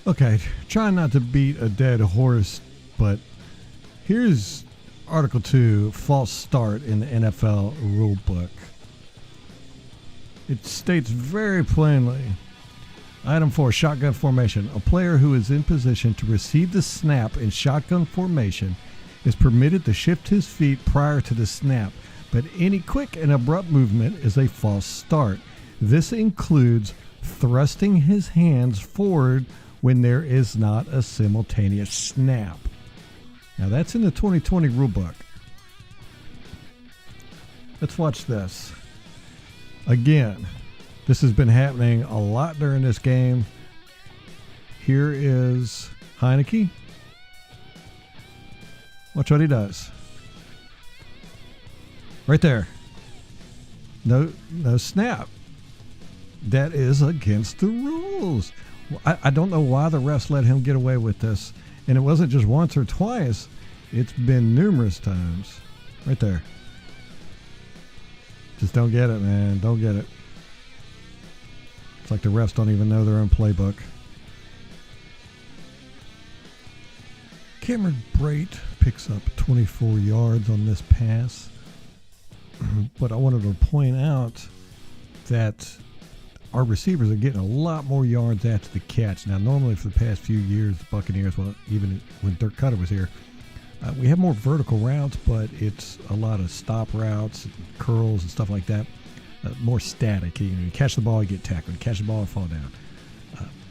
Okay, trying not to beat a dead horse, but here's Article 2, false start in the NFL rulebook. It states very plainly, Item 4, shotgun formation. A player who is in position to receive the snap in shotgun formation is permitted to shift his feet prior to the snap, but any quick and abrupt movement is a false start. This includes thrusting his hands forward when there is not a simultaneous snap. Now that's in the 2020 rulebook. Let's watch this. Again, this has been happening a lot during this game. Here is Heineke. Watch what he does. Right there. No snap. That is against the rules. I don't know why the refs let him get away with this. And it wasn't just once or twice. It's been numerous times. Right there. Just don't get it, man. Don't get it. It's like the refs don't even know their own playbook. Cameron Brate picks up 24 yards on this pass. But I wanted to point out that our receivers are getting a lot more yards after the catch. Now, normally for the past few years, the Buccaneers, well, even when Dirk Cutter was here, we have more vertical routes, but it's a lot of stop routes, curls, and stuff like that. More static. You catch the ball, you get tackled. You catch the ball, and fall down.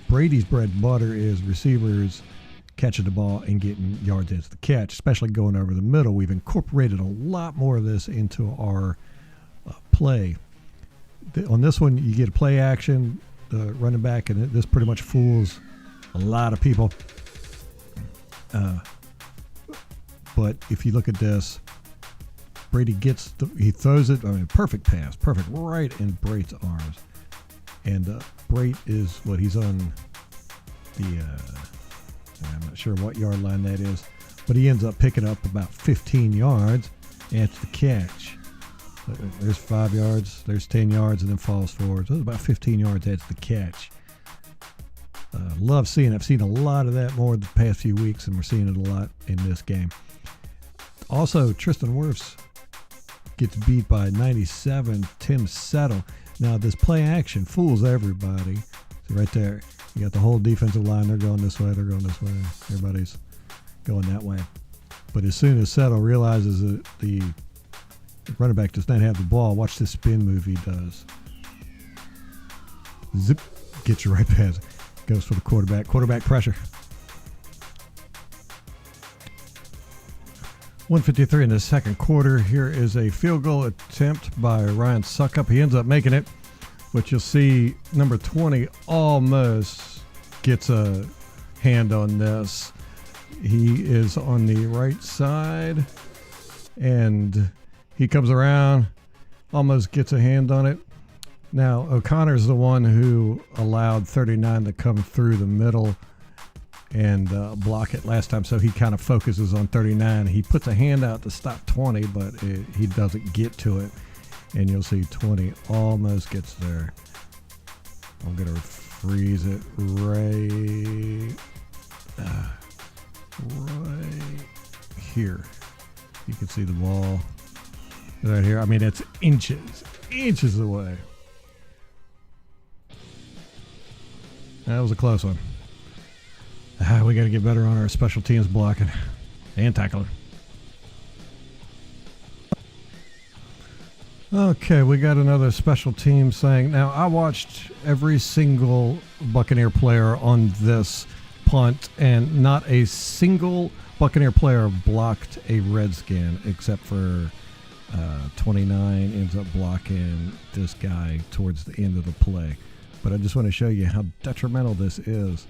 Brady's bread and butter is receivers catching the ball and getting yards after the catch, especially going over the middle. We've incorporated a lot more of this into our play. On this one, you get a play action, running back, and this pretty much fools a lot of people. But if you look at this, Brady he throws it, perfect pass, perfect, right in Brate's arms. And Brate is he's on the, I'm not sure what yard line that is, but he ends up picking up about 15 yards after the catch. There's 5 yards, there's 10 yards, and then falls forward. So it's about 15 yards after the catch. Love seeing it. I've seen a lot of that more the past few weeks, and we're seeing it a lot in this game. Also, Tristan Wirfs gets beat by 97, Tim Settle. Now, this play action fools everybody. So right there, you got the whole defensive line. They're going this way, they're going this way. Everybody's going that way. But as soon as Settle realizes that the running back does not have the ball, watch this spin move he does. Zip, gets you right past. Goes for the quarterback. Quarterback pressure. 1:53 in the second quarter. Here is a field goal attempt by Ryan Suckup. He ends up making it, but you'll see number 20 almost gets a hand on this. He is on the right side, and he comes around, almost gets a hand on it. Now, O'Connor's the one who allowed 39 to come through the middle and block it last time, so he kind of focuses on 39. He puts a hand out to stop 20, but he doesn't get to it, and you'll see 20 almost gets there. I'm going to freeze it right here. You can see the ball right here. I mean, it's inches away. That was a close one. We got to get better on our special teams blocking and tackling. Okay, we got another special team thing. Now, I watched every single Buccaneer player on this punt, and not a single Buccaneer player blocked a Redskin except for 29 ends up blocking this guy towards the end of the play. But I just want to show you how detrimental this is.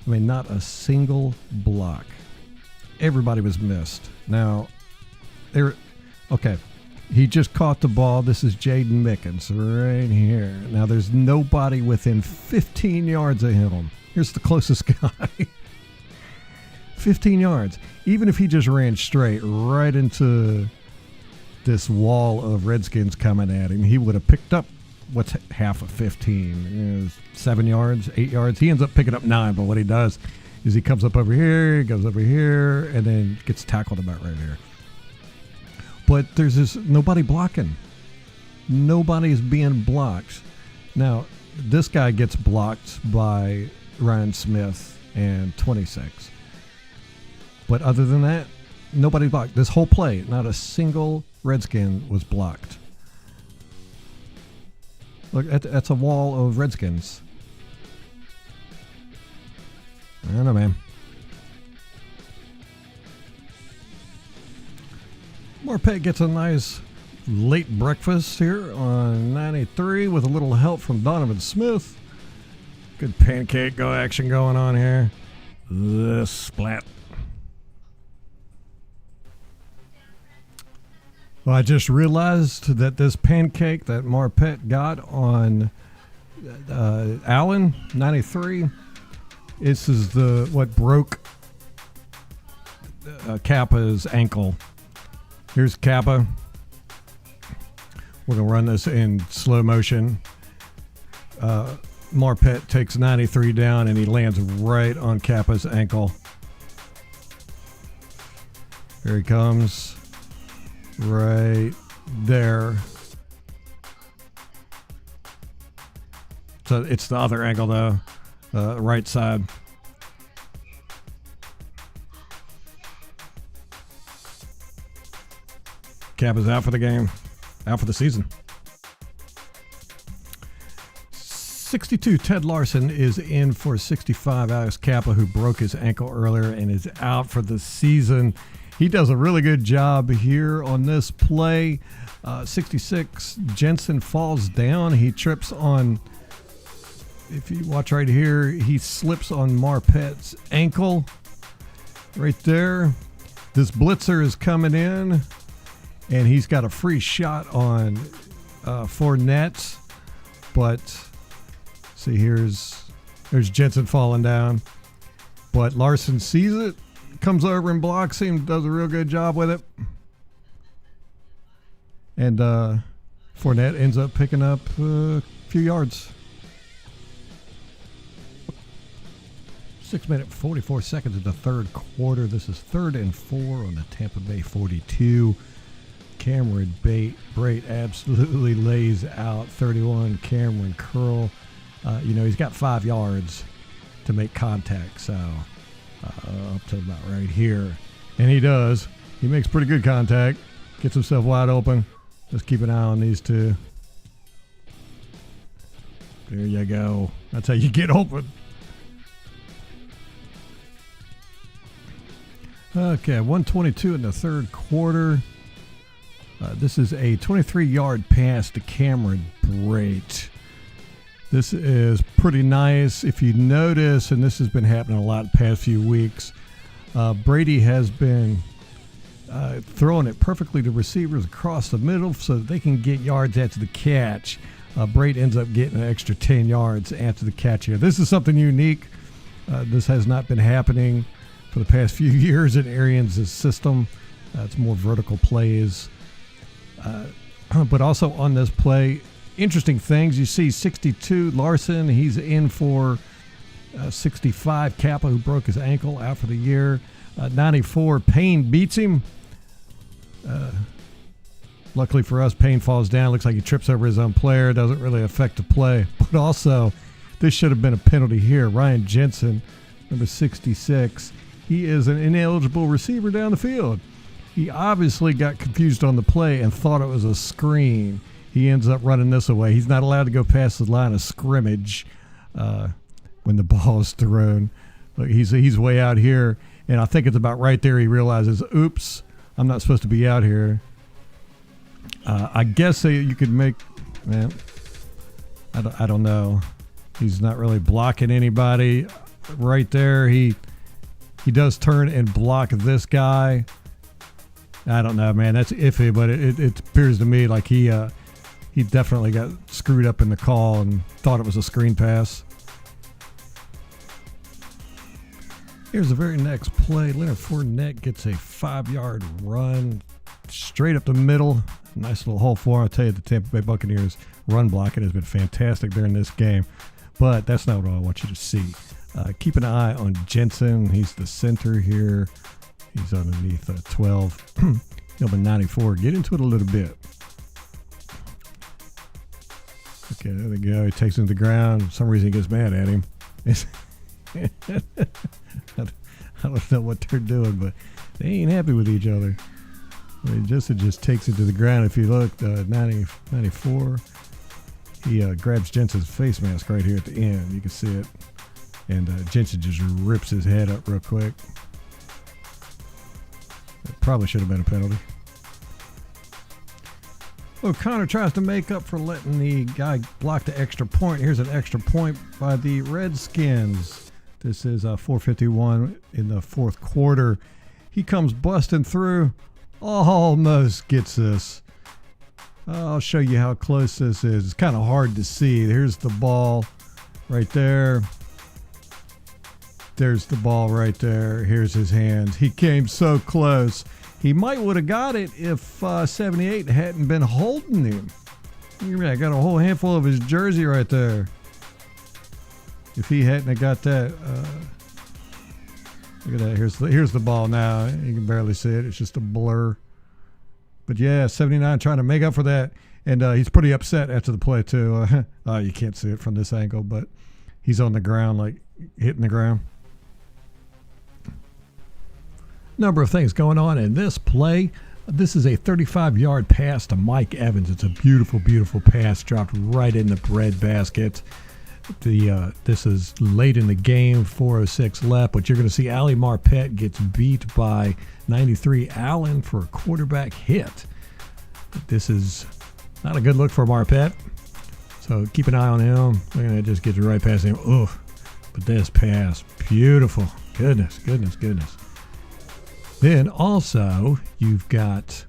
I mean, not a single block. Everybody was missed. Now, okay, he just caught the ball. This is Jaden Mickens right here. Now, there's nobody within 15 yards of him. Here's the closest guy. 15 yards. Even if he just ran straight right into this wall of Redskins coming at him, he would have picked up what's half of 15? 7 yards, 8 yards. He ends up picking up 9, but what he does is he comes up over here, he goes over here, and then gets tackled about right here. But there's this nobody blocking. Nobody's being blocked. Now, this guy gets blocked by Ryan Smith and 26. But other than that, nobody blocked. This whole play, not a single Redskin was blocked. Look, that's a wall of Redskins. I don't know, man. Marpet gets a nice late breakfast here on 93 with a little help from Donovan Smith. Good pancake action going on here. The splat. Well, I just realized that this pancake that Marpet got on Allen 93, this is what broke Kappa's ankle. Here's Kappa. We're going to run this in slow motion. Marpet takes 93 down, and he lands right on Kappa's ankle. Here he comes. Right there. So it's the other ankle, though. Right side. Kappa's out for the game. Out for the season. 62, Ted Larson is in for 65, Alex Kappa, who broke his ankle earlier and is out for the season. He does a really good job here on this play. 66, Jensen falls down. He trips on, if you watch right here, he slips on Marpet's ankle right there. This blitzer is coming in, and he's got a free shot on Fournette, but see, there's Jensen falling down, but Larson sees it, comes over and blocks him, does a real good job with it, and Fournette ends up picking up a few yards. 6 minutes, 44 seconds of the third quarter. This is 3rd and 4 on the Tampa Bay 42. Cameron Brate absolutely lays out 31. Cameron Curl. He's got 5 yards to make contact, so up to about right here. And he does. He makes pretty good contact. Gets himself wide open. Just keep an eye on these two. There you go. That's how you get open. Okay, 122 in the third quarter. This is a 23-yard pass to Cameron Brate. This is pretty nice. If you notice, and this has been happening a lot the past few weeks, Brady has been throwing it perfectly to receivers across the middle so that they can get yards after the catch. Brady ends up getting an extra 10 yards after the catch here. This is something unique. This has not been happening for the past few years in Arians' system. It's more vertical plays. But also on this play, interesting things. You see 62, Larson, he's in for 65, Kappa, who broke his ankle, out for the year. 94, Payne beats him. Luckily for us, Payne falls down. Looks like he trips over his own player. Doesn't really affect the play. But also, this should have been a penalty here. Ryan Jensen, number 66, he is an ineligible receiver down the field. He obviously got confused on the play and thought it was a screen. He ends up running this away. He's not allowed to go past the line of scrimmage when the ball is thrown. Look, he's way out here, and I think it's about right there he realizes, oops, I'm not supposed to be out here. I guess you could make, man, I don't know. He's not really blocking anybody. Right there, he does turn and block this guy. I don't know, man. That's iffy, but it appears to me like he definitely got screwed up in the call and thought it was a screen pass. Here's the very next play. Leonard Fournette gets a 5-yard run straight up the middle. Nice little hole for him. I'll tell you, the Tampa Bay Buccaneers run blocking has been fantastic during this game. But that's not what I want you to see. Keep an eye on Jensen. He's the center here. He's underneath 12. Number 94. Get into it a little bit. Okay, there we go. He takes him to the ground. For some reason he gets mad at him. I don't know what they're doing, but they ain't happy with each other. Jensen just takes it to the ground. If you look, 94, he grabs Jensen's face mask right here at the end. You can see it. And Jensen just rips his head up real quick. That probably should have been a penalty. O'Connor tries to make up for letting the guy block the extra point. Here's an extra point by the Redskins. This is 4:51 in the fourth quarter. He comes busting through. Almost gets this. I'll show you how close this is. It's kind of hard to see. Here's the ball right there. There's the ball right there. Here's his hands. He came so close. He might would have got it if 78 hadn't been holding him. I got a whole handful of his jersey right there. If he hadn't have got that, look at that. Here's the ball now. You can barely see it. It's just a blur. But yeah, 79 trying to make up for that, and he's pretty upset after the play too. You can't see it from this angle, but he's on the ground, like hitting the ground. Number of things going on in this play. This is a 35-yard pass to Mike Evans. It's a beautiful, beautiful pass dropped right in the bread basket. This is late in the game, 4:06 left, but you're going to see Ali Marpet gets beat by 93 Allen for a quarterback hit. This is not a good look for Marpet, so keep an eye on him. Look at that, just gets right past him. Oh, but this pass, beautiful. Goodness, goodness, goodness. Then also, you've got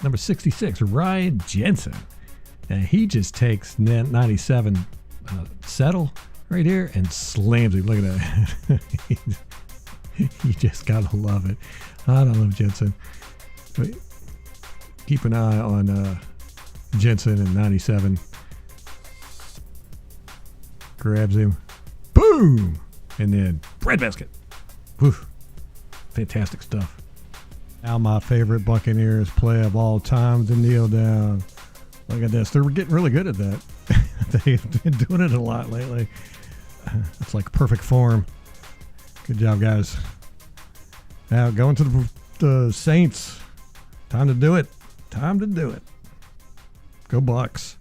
number 66, Ryan Jensen. And he just takes 97 Settle right here and slams him. Look at that. You just got to love it. I don't love Jensen. But keep an eye on Jensen and 97. Grabs him. Boom! And then breadbasket. Whew. Fantastic stuff. Now my favorite Buccaneers play of all time, the kneel down. Look at this. They're getting really good at that. They've been doing it a lot lately. It's like perfect form. Good job, guys. Now going to the Saints. Time to do it. Time to do it. Go Bucs.